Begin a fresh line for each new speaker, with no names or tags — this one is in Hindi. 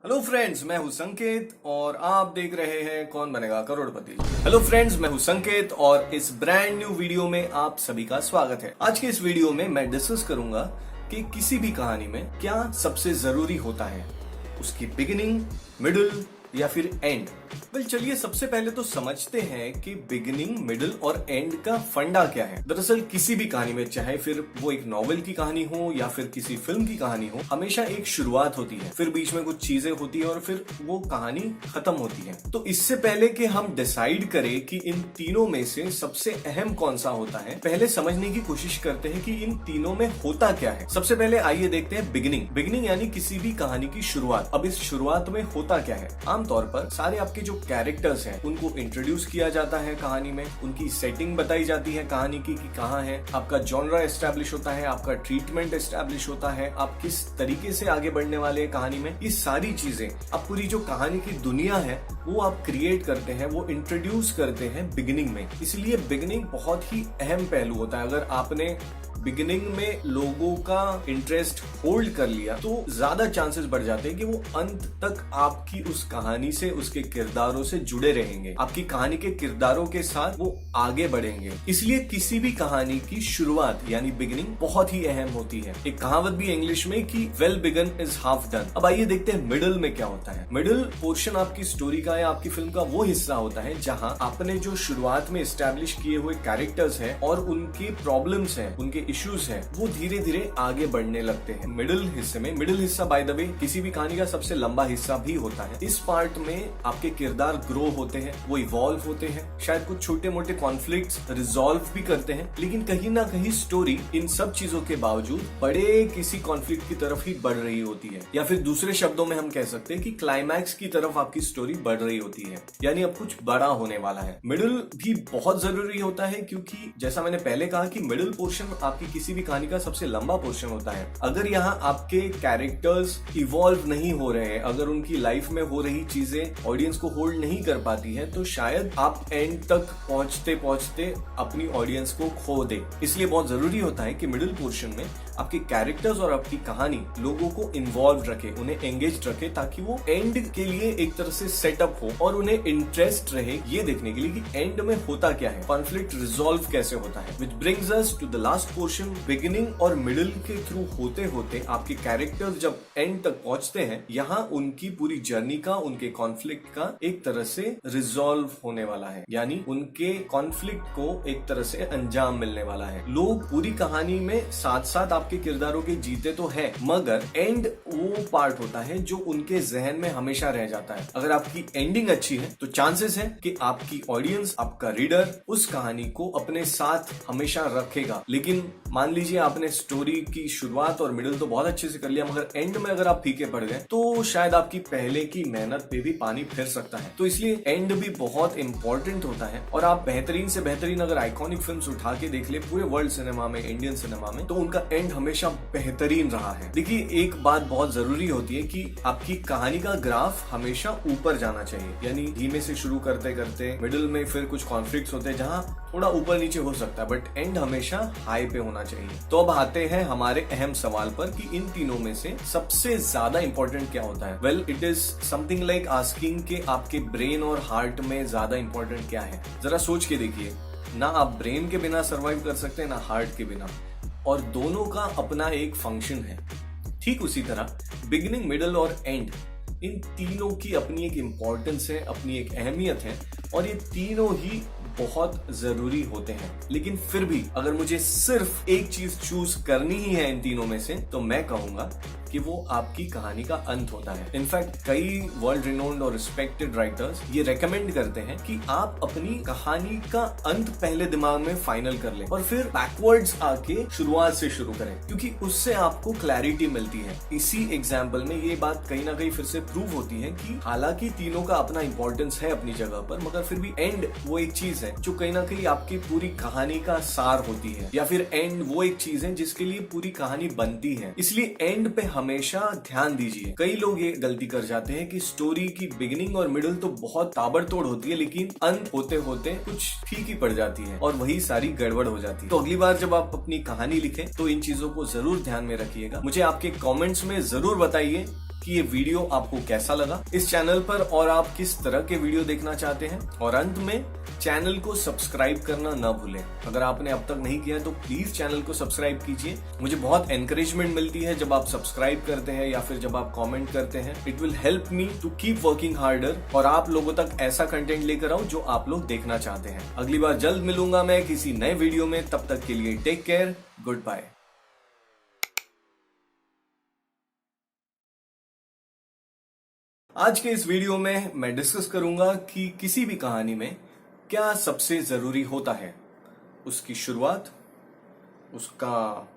हेलो फ्रेंड्स, मैं हूं संकेत और आप देख रहे हैं कौन बनेगा करोड़पति। हेलो फ्रेंड्स, मैं हूं संकेत और इस ब्रांड न्यू वीडियो में आप सभी का स्वागत है। आज के इस वीडियो में मैं डिस्कस करूंगा कि किसी भी कहानी में क्या सबसे जरूरी होता है, उसकी बिगिनिंग, मिडिल या फिर एंड। वेल चलिए सबसे पहले तो समझते हैं कि बिगिनिंग, मिडिल और एंड का फंडा क्या है। दरअसल किसी भी कहानी में, चाहे फिर वो एक नॉवेल की कहानी हो या फिर किसी फिल्म की कहानी हो, हमेशा एक शुरुआत होती है, फिर बीच में कुछ चीजें होती है और फिर वो कहानी खत्म होती है। तो इससे पहले कि हम डिसाइड करें कि इन तीनों में से सबसे अहम कौन सा होता है, पहले समझने की कोशिश करते हैं कि इन तीनों में होता क्या है। सबसे पहले आइए देखते हैं बिगिनिंग। बिगिनिंग यानी किसी भी कहानी की शुरुआत। अब इस शुरुआत में होता क्या है? आमतौर पर सारे आपके जो कैरेक्टर्स हैं उनको इंट्रोड्यूस किया जाता है कहानी में, उनकी सेटिंग बताई जाती है कहानी की कि कहाँ है, आपका जॉनरा एस्टैब्लिश होता है, आपका ट्रीटमेंट एस्टैब्लिश होता है, आप किस तरीके से आगे बढ़ने वाले हैं कहानी में। ये सारी चीजें, अब पूरी जो कहानी की दुनिया है वो आप क्रिएट करते हैं, वो इंट्रोड्यूस करते हैं बिगिनिंग में। इसलिए बिगिनिंग बहुत ही अहम पहलू होता है। अगर आपने बिगिनिंग में लोगों का इंटरेस्ट होल्ड कर लिया तो ज्यादा चांसेस बढ़ जाते हैं कि वो अंत तक आपकी उस कहानी से, उसके किरदारों से जुड़े रहेंगे, आपकी कहानी के किरदारों के साथ वो आगे बढ़ेंगे। इसलिए किसी भी कहानी की शुरुआत यानी बिगिनिंग बहुत ही अहम होती है। एक कहावत भी इंग्लिश में कि well begun is half done. अब आइए देखते हैं मिडिल में क्या होता है। मिडिल पोर्शन आपकी स्टोरी का या आपकी फिल्म का वो हिस्सा होता है जहां आपने जो शुरुआत में एस्टैब्लिश किए हुए कैरेक्टर्स हैं और उनके प्रॉब्लम्स हैं, उनके इश्यूज हैं, वो धीरे धीरे आगे बढ़ने लगते हैं। मिडिल हिस्से में, मिडिल हिस्सा बाय द वे किसी भी कहानी का सबसे लंबा हिस्सा भी होता है। इस पार्ट में आपके किरदार ग्रो होते हैं, वो इवॉल्व होते हैं, शायद कुछ छोटे मोटे कॉन्फ्लिक्ट्स रिजॉल्व भी करते हैं, लेकिन कहीं ना कहीं स्टोरी इन सब चीजों के बावजूद बड़े किसी कॉन्फ्लिक्ट की तरफ ही बढ़ रही होती है, या फिर दूसरे शब्दों में हम कह सकते हैं कि क्लाइमैक्स की तरफ आपकी स्टोरी बढ़ रही होती है, यानी अब कुछ बड़ा होने वाला है। मिडिल भी बहुत जरूरी होता है क्योंकि जैसा मैंने पहले कहा कि मिडिल पोर्शन आपकी किसी भी कहानी का सबसे लंबा पोर्शन होता है। अगर यहाँ आपके कैरेक्टर्स इवॉल्व नहीं हो रहे हैं, अगर उनकी लाइफ में हो रही चीजें ऑडियंस को होल्ड नहीं कर पाती है, तो शायद आप एंड तक पहुंचते पहुंचते अपनी ऑडियंस को खो दे। इसलिए बहुत जरूरी होता है कि मिडिल पोर्शन में आपके कैरेक्टर्स और आपकी कहानी लोगों को इन्वॉल्व रखे, उन्हें एंगेज रखे, ताकि वो एंड के लिए एक तरह से सेटअप हो और उन्हें इंटरेस्ट रहे ये देखने के लिए कि एंड में होता क्या है, कॉन्फ्लिक्ट रिजॉल्व कैसे होता है। Which brings us to the last portion. Beginning और मिडिल के थ्रू होते होते आपके कैरेक्टर्स जब एंड तक पहुंचते हैं, यहाँ उनकी पूरी जर्नी का, उनके कॉन्फ्लिक्ट का एक तरह से रिजॉल्व होने वाला है, यानी उनके कॉन्फ्लिक्ट को एक तरह से अंजाम मिलने वाला है। लोग पूरी कहानी में साथ साथ आपके किरदारों के जीते तो है, मगर एंड वो पार्ट होता है जो उनके जहन में हमेशा रह जाता है। अगर आपकी एंडिंग अच्छी है तो चांसेस है कि आपकी ऑडियंस, आपका रीडर उस कहानी को अपने साथ हमेशा रखेगा। लेकिन मान लीजिए आपने स्टोरी की शुरुआत और मिडिल तो बहुत अच्छे से कर लिया, मगर एंड में अगर आप फीके पड़ गए तो शायद आपकी पहले की मेहनत पे भी पानी फिर सकता है। तो इसलिए एंड भी बहुत इंपॉर्टेंट होता है। और आप बेहतरीन से बेहतरीन अगर आइकॉनिक फिल्म्स उठा के देख ले पूरे वर्ल्ड सिनेमा में, इंडियन सिनेमा में, तो उनका एंड हमेशा बेहतरीन रहा है। देखिए एक बात बहुत जरूरी होती है कि आपकी कहानी का ग्राफ हमेशा ऊपर जाना चाहिए, यानी धीमे से शुरू करते करते मिडिल में फिर कुछ कॉन्फ्लिक्ट्स होते हैं जहां थोड़ा ऊपर नीचे हो सकता है, बट एंड हमेशा हाई पे होना चाहिए। तो अब आते हैं हमारे अहम सवाल पर कि इन तीनों में से सबसे ज्यादा इंपॉर्टेंट क्या होता है। Well it is something like asking कि आपके ब्रेन और हार्ट में ज्यादा इंपॉर्टेंट क्या है। जरा सोच के देखिए, ना आप ब्रेन के बिना सर्वाइव कर सकते हैं, ना हार्ट के बिना, और दोनों का अपना एक फंक्शन है। ठीक उसी तरह बिगिनिंग, मिडिल और एंड, इन तीनों की अपनी एक इंपॉर्टेंस है, अपनी एक अहमियत है, और ये तीनों ही बहुत जरूरी होते हैं। लेकिन फिर भी अगर मुझे सिर्फ एक चीज चूज करनी ही है इन तीनों में से, तो मैं कहूंगा कि वो आपकी कहानी का अंत होता है। इनफैक्ट कई वर्ल्ड रिनोन्ड और रिस्पेक्टेड राइटर्स ये रेकमेंड करते हैं कि आप अपनी कहानी का अंत पहले दिमाग में फाइनल कर लें और फिर बैकवर्ड्स आके शुरुआत से शुरू करें, क्योंकि उससे आपको क्लैरिटी मिलती है। इसी एग्जाम्पल में ये बात कहीं ना कहीं फिर से प्रूव होती है कि हालांकि तीनों का अपना इंपॉर्टेंस है अपनी जगह पर, मगर फिर भी एंड वो एक चीज है जो कहीं ना कहीं आपकी पूरी कहानी का सार होती है, या फिर एंड वो एक चीज है जिसके लिए पूरी कहानी बनती है। इसलिए एंड पे हमेशा ध्यान दीजिए। कई लोग ये गलती कर जाते हैं कि स्टोरी की बिगिनिंग और मिडिल तो बहुत ताबड़तोड़ होती है, लेकिन अंत होते होते कुछ ठीक ही पड़ जाती है और वही सारी गड़बड़ हो जाती है। तो अगली बार जब आप अपनी कहानी लिखें तो इन चीजों को जरूर ध्यान में रखिएगा। मुझे आपके कमेंट्स में जरूर बताइए कि ये वीडियो आपको कैसा लगा इस चैनल पर और आप किस तरह के वीडियो देखना चाहते हैं। और अंत में चैनल को सब्सक्राइब करना ना भूलें। अगर आपने अब तक नहीं किया तो प्लीज चैनल को सब्सक्राइब कीजिए। मुझे बहुत एनकरेजमेंट मिलती है जब आप सब्सक्राइब करते हैं या फिर जब आप कमेंट करते हैं। It will help me to keep working harder और आप लोगों तक ऐसा कंटेंट लेकर आऊं जो आप लोग देखना चाहते हैं। अगली बार जल्द मिलूंगा मैं किसी नए वीडियो में। तब तक के लिए टेक केयर, गुड बाय। आज के इस वीडियो में मैं डिस्कस करूंगा कि किसी भी कहानी में क्या सबसे जरूरी होता है, उसकी शुरुआत, उसका